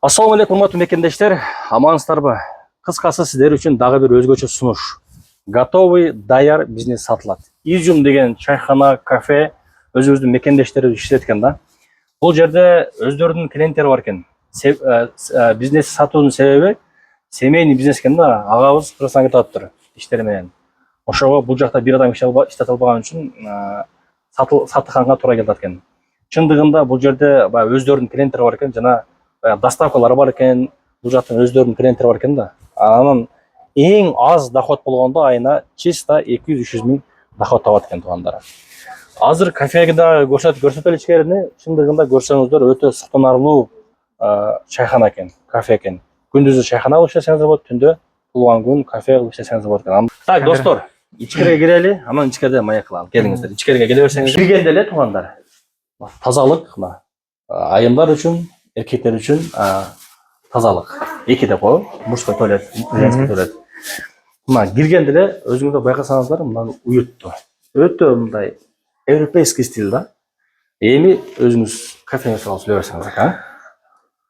Ассаламу алейкум, урматтуу мекендештер, амансыздарбы? Кыскасы сиздер үчүн дагы бир өзгөчө сунуш. Готовый, даяр бизнес сатылат. Изюм деген чайхана, кафе өзүбүздүн мекендештери иштеткен да. Бул жерде өздөрүнүн клиенттери бар экен. Бизнес сатуунун себеби семейный бизнес экен да. Агабыз Кыргызстанга кетип атыптыр иштери менен. Ошого бул жакта бир адам иштете албаган үчүн сатыканга туура келип аткан. Чындыгында бул жерде өздөрүнүн клиенттери бар экен, жана доставкалары бар экен, бул жактан өздөрүнүн клиенттери бар экен да. Анан эң аз доход болгондо айына чисто 200-300 миң доход табат экен туугандар. Азыр кафеге да көрсөтөлү ичкерине, чындыгында көрсөңүздөр өтө суктанарлуу чайхана экен, кафе экен. Күндүзү чайхана кылып иштесеңиз болот, түндө туулган күн кафе кылып иштесеңиз болот экен. Так, достор, ичкерге кирели, анан ичкерде маек кылалы. Келиңиздер, ичкерге келе берсеңиз. Киргенде эле туугандар, тазалык, айымдар үчүн, эркектер үчүн тазалык. Эки деп коебу, мужской туалет, женский туалет. Киргенде эле өзүңүздөр байкасаңыздар, мындан уюттуу. Өтө мындай европейский стиль да. Эми өзүңүз кафеге салып сүйлөп берсеңиз,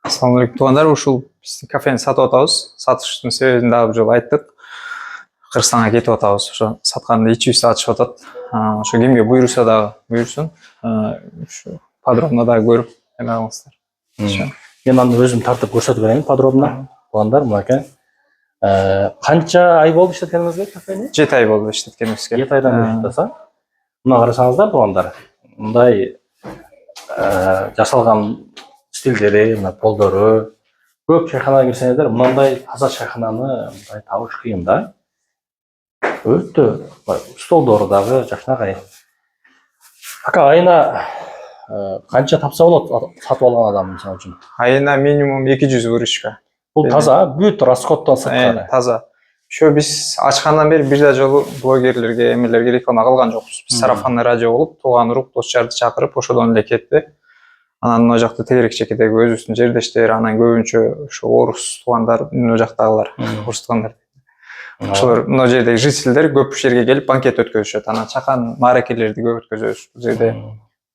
Ассаламу алейкум туугандар, ушул биздин кафени сатып атабыз. Сатыштын себебин дагы бир жолу айттык. Кыргызстанга кетип атабыз. Ошо сатканды ичип сатышып атат. Ошо кимге буйруса дагы буйрсун. Ушу подробно дагы көрүп эме кылыңыздар. Мен аны өзүм тартып көрсөтүп берейин подробно. Туугандар, мынакей. Канча ай болду иштеткениңизге кафени? 7 ай болду иштеткенибизге. 7 айдан бери иштесең. Мына карасаңыздар туугандар. Мындай жасалган стилдери, мына полдору. Көп чайханага кирсеңиздер, мындай таза чайхананы мындай табыш кыйын да. Өтө столдору дагы жакшынакай. Айына канча тапса болот сатып алган адам мисалы үчүн? Айына минимум 200 выручка. Бул таза, бүт расходтон сырткары. Таза. Ошо биз ачкандан бери бир да жолу блогерлерге, эмелерге реклама кылган жокпуз. Биз сарафанный радио болуп, тууган урук, дос жарды чакырып, ошодон эле кетти. Анан мына жакта тегерек чекедеги өзүбүздүн жердештер, анан көбүнчө ошо орус туугандар, мына жактагылар, орус туугандар. Ошолор мына жердеги жительдер көп жерге келип банкет өткөзүшөт. Анан чакан мааракелерди көп өткөзөбүз бул жерде.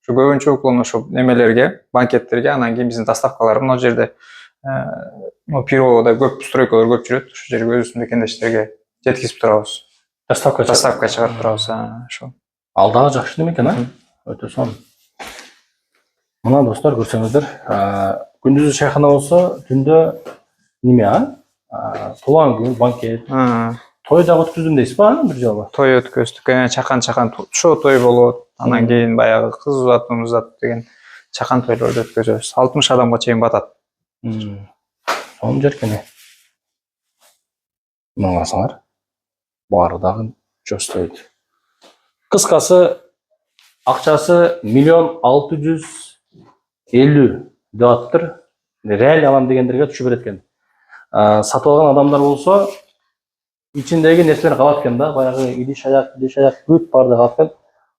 Ошо көбүнчө уклон ошо эмелерге, банкеттерге, анан кийин биздин доставкалар мына жерде Пировода көп стройкалар көп жүрөт. Ошол жерге өзүбүздүн мекендештерге жеткизип турабыз. Доставка чыгарып турабыз. Ошо. Ал дагы жакшы неме экен, өтө сонун. Мына достор көрсөңүздөр, күндүзү чайхана болсо, түндө неме, туулган күн, банкет, той дагы өткөздүм дейсизби, бир жолу? Той өткөздүк, чакан шо той болот. Анан кийин баягы кыз узат деген чакан тойлорду өткөзөбүз. 60 адамга чейин батат. Сонун жер экен. Мына карасаңар, баары дагы жостойт. Кыскасы, акчасы 1 650 деп атыптыр. Реал алам дегендерге түшүп берет экен. Сатып алган адамдар болсо, ичиндеги нерселер калат экен да, баягы идиш аяк бүт баарды калат экен.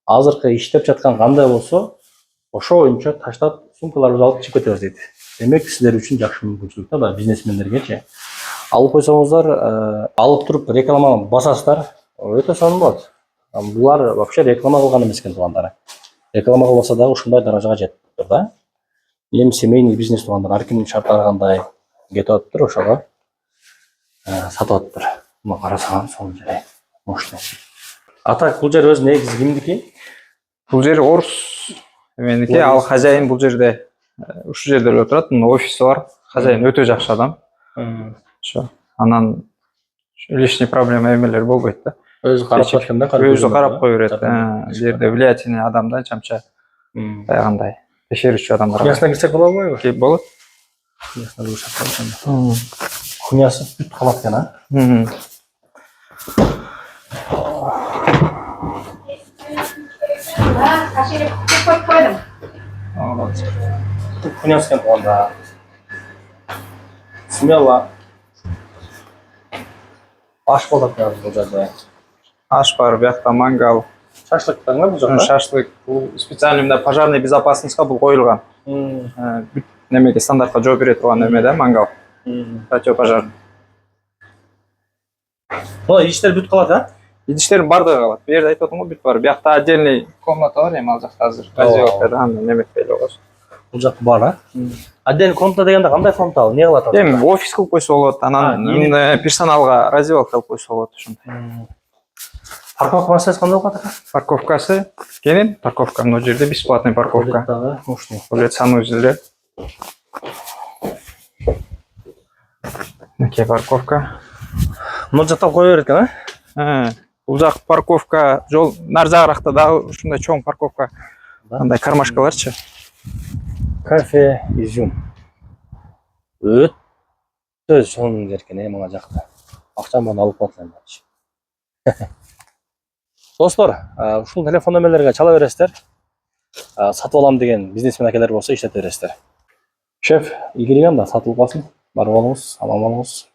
Азыркы иштеп жаткан кандай болсо, ошо боюнча таштап сумкаларыбызды алып чыгып кетебиз дейт. Демек, сиздер үчүн жакшы мүмкүнчүлүк да, бизнесмендергечи. Алып койсоңуздар, алып туруп рекламаны басасыздар, өтө сонун болот. Булар вообще реклама кылган эмес экен туугандар. Реклама кылбаса дагы ушундай даражага жетип тур да. Эми семейный бизнес туугандар, ар кимдин шарттары кандай кетип атыптыр, ошого сатып атыптыр. Мына карасаңар, сонун жер. Мощный. Так, бул жер өзү негизи кимдики? Бул жер орус эменики, ал хозяин бул жерде ушул жерде эле отурат, офиси бар. Хозяин өтө жакшы адам. Ошо. Анан лишний проблема эмелер болбойт да. Өзү карап турат да, өзү карап кое берет. Бул жерде влиятельный адам да, чамча байгандай текшерүүчү адамдар. Кухнясына кирсек болобу? Болот. Кухнясына кирсек. Кухнясы бүт калат экен, Кухнясы экен тууганда. Смело. Аш болот бул жерде. Аш бар, биякта мангал. Шашлыктар бул жакта? Шашлык бул специально мына пожарный безопасностька бул коюлган. Бүт немеге стандартка жооп бере турган эме да, мангал. Противопожарный. Идиштер бүт калат, Идиштердин бардыгы калат. Бу жерде айтып атам го, бүт бар. Биякта отдельный комната бар, эми ал жакта азыр газировка да, неметпей эле койсун. Бул жакта бар, а? Отдельный комната дегенде кандай комната ал? Эмне кылат ал? Эми офис кылып койсо болот, анан персоналга раздевалка кылып койсо болот ошондой. Парковка маселеси кандай болуп атат? Парковкасы кенен, парковка мына жерде бесплатный парковка. Мощный. Бул жер санузелде. Мынакей парковка. Мына жакта кое берет экен, а? Бул жак парковка, жол нар жагыракта дагы ушундай чоң парковка. Андай кармашкаларчы. Кафе изюм. Өтө чоң жер экен, мына жакта. Акчам менен алып калсам болчу. Достор, ушул телефон номерлерге чала бересиздер. Сатып алам деген бизнесмен акелер болсо иштете бересиздер. Шеф, ийгилигин да сатылып калсын. Бар болуңуз, аман болуңуз.